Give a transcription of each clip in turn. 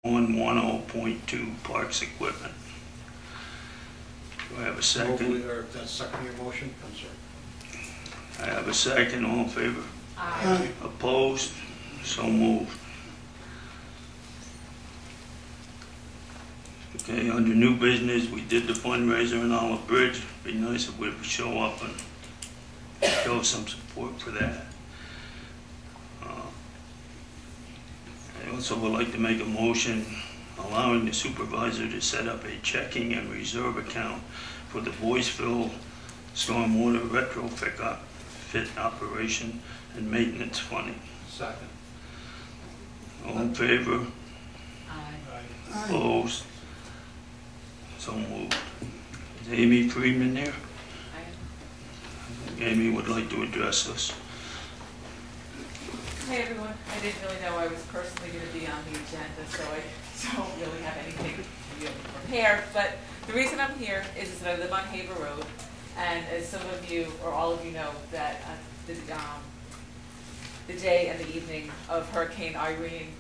10.2 Parks Equipment. Do I have a second? Or that's second your motion? I'm sorry. I have a second. All in favor? Aye. Opposed? So moved. Okay, under new business, we did the fundraiser in Olive Bridge. Be nice if we would show up and show some support for that. I also would like to make a motion allowing the supervisor to set up a checking and reserve account for the Boyceville stormwater retrofit operation and maintenance funding. Second. All in favor? Aye. Opposed? So moved. Is Amy Friedman there? Amy would like to address us. Hey everyone, I didn't really know I was personally going to be on the agenda, so I don't really have anything prepared. But the reason I'm here is that I live on Haver Road, and as some of you, or all of you know, that the day and the evening of Hurricane Irene,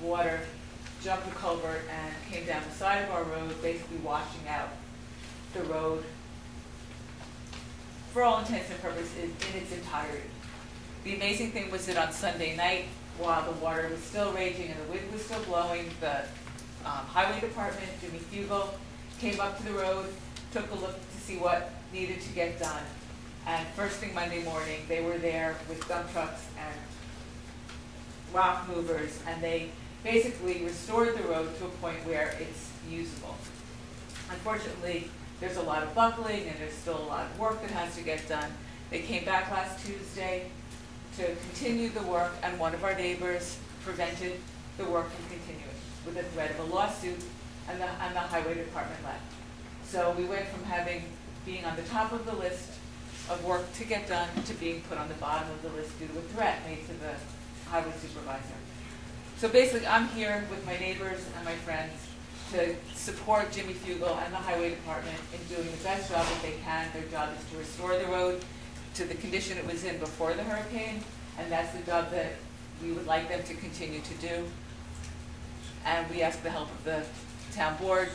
water jumped the culvert and came down the side of our road, basically washing out the road, for all intents and purposes, in its entirety. The amazing thing was that on Sunday night, while the water was still raging and the wind was still blowing, the highway department, Jimmy Fugel, came up to the road, took a look to see what needed to get done. And first thing Monday morning, they were there with dump trucks and rock movers, and they basically restored the road to a point where it's usable. Unfortunately, there's a lot of buckling and there's still a lot of work that has to get done. They came back last Tuesday to continue the work, and one of our neighbors prevented the work from continuing with the threat of a lawsuit, and the highway department left. So we went from being on the top of the list of work to get done to being put on the bottom of the list due to a threat made to the highway supervisor. So basically, I'm here with my neighbors and my friends to support Jimmy Fugel and the highway department in doing the best job that they can. Their job is to restore the road to the condition it was in before the hurricane, and that's the job that we would like them to continue to do. And we ask the help of the town board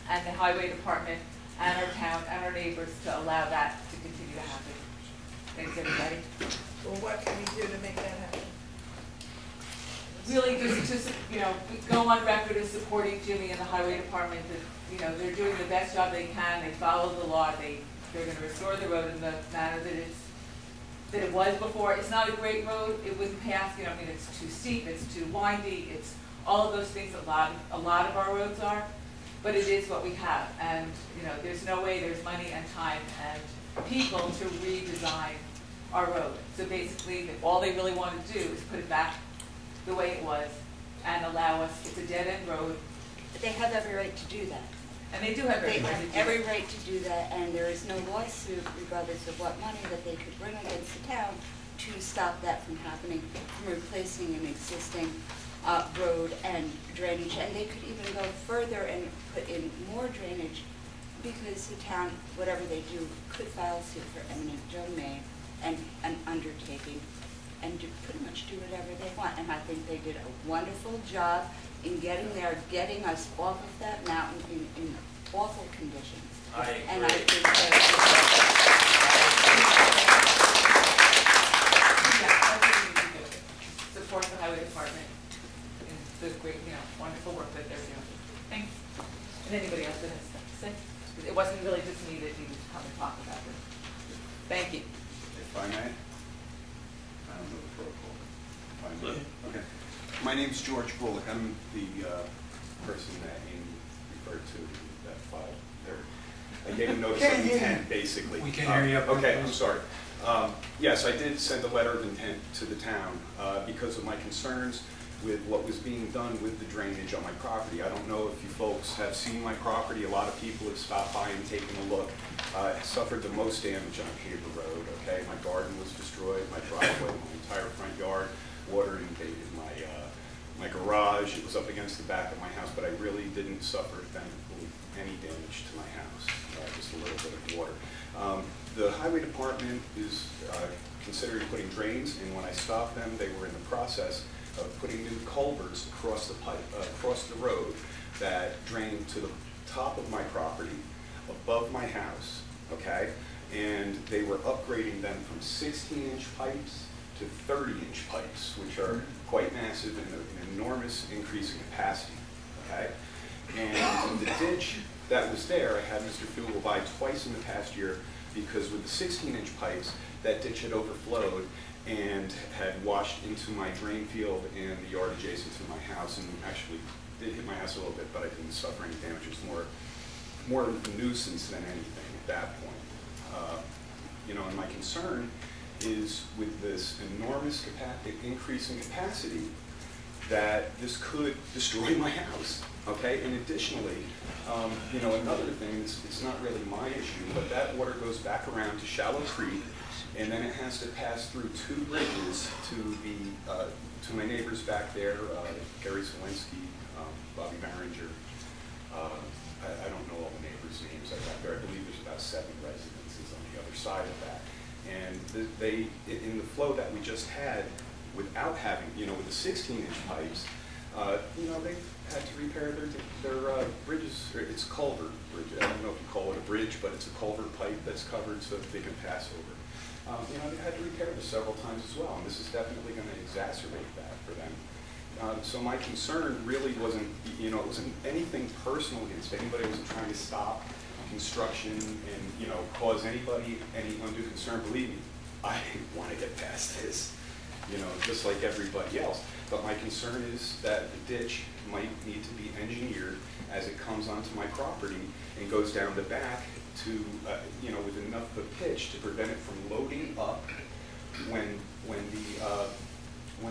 and the highway department and our town and our neighbors to allow that to continue to happen. Thanks, everybody. Well, what can we do to make that happen? Really just to, go on record as supporting Jimmy and the highway department, that, they're doing the best job they can, they follow the law, they're going to restore the road in the manner that it was before. It's not a great road, it wouldn't pass, it's too steep, it's too windy, it's all of those things a lot of our roads are, but it is what we have, and there's no way there's money and time and people to redesign our road. So basically, all they really want to do is put it back the way it was and allow us, it's a dead-end road. But they have every right to do that. And they do have They every right to have do every it. right to do that, and there is no lawsuit, regardless of what money, that they could bring against the town to stop that from happening, from replacing an existing road and drainage. And they could even go further and put in more drainage, because the town, whatever they do, could file suit for eminent domain and an undertaking, and pretty much do whatever they want. And I think they did a wonderful job in getting there, getting us off of that mountain in awful conditions. I agree. And I think Support the highway department in the great, wonderful work that they're doing. Thanks. And anybody else that has stuff to say? It wasn't really just me that needed to come and talk about this. Thank you. If I may, I don't know the protocol. If I may. Okay. My name's George Bullock. I'm the person that Amy referred to that filed there. I gave a notice of intent, basically. We can hear you. Okay, I'm sorry. Yes, I did send a letter of intent to the town because of my concerns with what was being done with the drainage on my property. I don't know if you folks have seen my property. A lot of people have stopped by and taken a look. I suffered the most damage on Haver Road, okay? My garden was destroyed, my driveway, my entire front yard. Water invaded my garage. It was up against the back of my house, but I really didn't suffer any damage to my house, just a little bit of water. The highway department is considering putting drains, and when I stopped them, they were in the process of putting new culverts across the pipe, across the road that drain to the top of my property, above my house, okay? And they were upgrading them from 16-inch pipes to 30-inch pipes, which are quite massive and an enormous increase in capacity, okay? And the ditch that was there, I had Mr. Fugel by twice in the past year, because with the 16-inch pipes, that ditch had overflowed and had washed into my drain field and the yard adjacent to my house, and actually did hit my house a little bit, but I didn't suffer any damage. It was more of a nuisance than anything at that point. You know, and my concern is with this enormous increase in capacity, that this could destroy my house, okay? And additionally, you know, another thing, it's not really my issue, but that water goes back around to Shallow Creek, and then it has to pass through 2 bridges to my neighbors back there, Gary Selinsky, Bobby Barringer. I don't know all the neighbors' names back there. I believe there's about 7 residences on the other side of that. And in the flow that we just had, without having, you know, with the 16-inch pipes, you know, they've had to repair their bridges. It's a culvert bridge. I don't know if you call it a bridge, but it's a culvert pipe that's covered so that they can pass over. You know, they had to repair this several times as well, and this is definitely going to exacerbate that for them. So my concern really wasn't, you know, it wasn't anything personal against anybody. I wasn't trying to stop construction and, you know, cause anybody any undue concern. Believe me, I want to get past this, you know, just like everybody else. But my concern is that the ditch might need to be engineered as it comes onto my property and goes down the back to, you know, with enough of a pitch to prevent it from loading up when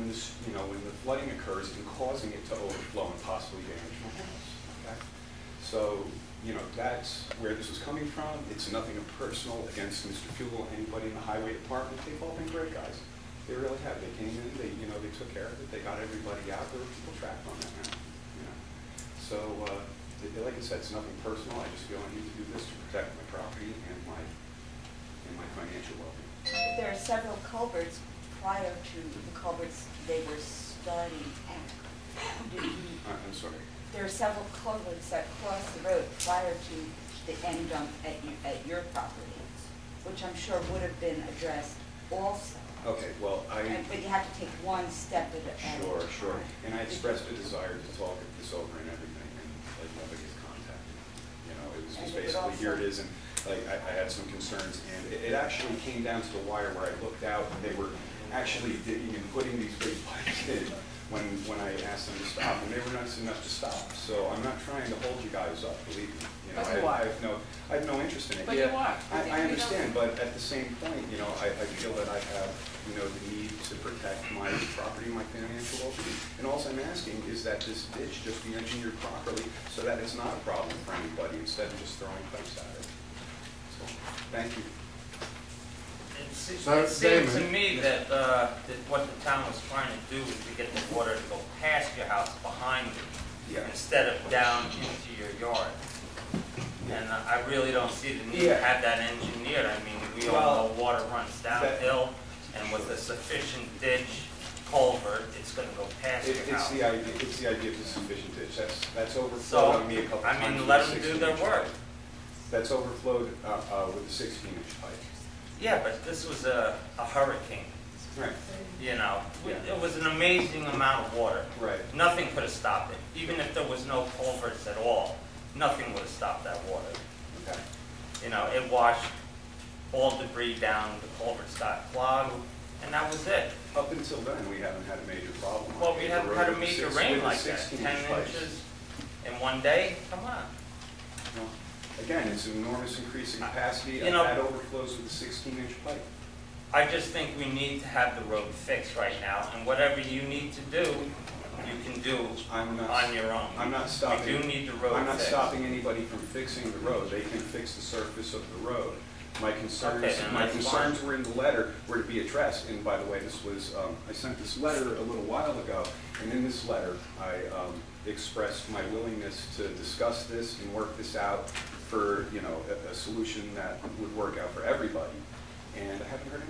the flooding occurs and causing it to overflow and possibly damage my house. Okay? So, you know, that's where this was coming from. It's nothing personal against Mr. Fugel, anybody in the highway department. They've all been great guys. They really have. They came in, they took care of it. They got everybody out. There were people trapped on that now. You know. So, like I said, it's nothing personal. I just feel I need to do this to protect my property and my financial well-being. There are several culverts prior to the culverts they were starting at. I'm sorry. There are several culverts that cross the road prior to the end dump at your property, which I'm sure would have been addressed also. Okay, well, But you have to take one step at a time. Sure. And I expressed a desire to talk this over and everything, and like nobody has contacted me. You know, it was just basically, here it is, and like I had some concerns, and it actually came down to the wire where I looked out, and they were actually digging and putting these big pipes in when I asked them to stop, and they were nice enough to stop. So I'm not trying to hold you guys up, believe me. You know, But you are. I have no interest in it. But Yeah, you are. I understand, but at the same point, you know, I feel that I have, you know, the need to protect my property, my financial well-being. And all I'm asking is that this ditch just be engineered properly so that it's not a problem for anybody instead of just throwing pipes at it. So, thank you. It seems to me that what the town was trying to do is to get the water to go past your house behind you, Yeah. instead of down into your yard. And I really don't see the need to Yeah. have that engineered. I mean, we all know water runs downhill, and with a sufficient ditch culvert, it's gonna go past your It's house. the idea of the sufficient ditch. That's overflowed So, on me a couple I times. mean, with let the them do their 16-inch work. pipe. That's overflowed with the 16-inch pipe. Yeah, but this was a hurricane, Right, you know? Yeah. It was an amazing amount of water. right. Nothing could have stopped it. Even if there was no culverts at all, nothing would have stopped that water. Okay. You know, it washed all debris down, the culverts got clogged, and that was it. Up until then, we haven't had a major problem. Well, we haven't had a major rain with the like that, 16-inch 10 pipes. inches in one day, come on. Well, again, it's an enormous increase in capacity, You and know- that overflows with the 16-inch pipe. I just think we need to have the road fixed right now, and whatever you need to do, you can do I'm not- on your own. I'm not stopping. We do need the road I'm not fixed. stopping anybody from fixing the road. They can fix the surface of the road. My concerns, Okay, then my that's concerns fine. were in the letter, were to be addressed. And by the way, this was, I sent this letter a little while ago, and in this letter, I expressed my willingness to discuss this and work this out for, you know, a solution that would work out for everybody. And I haven't heard anything.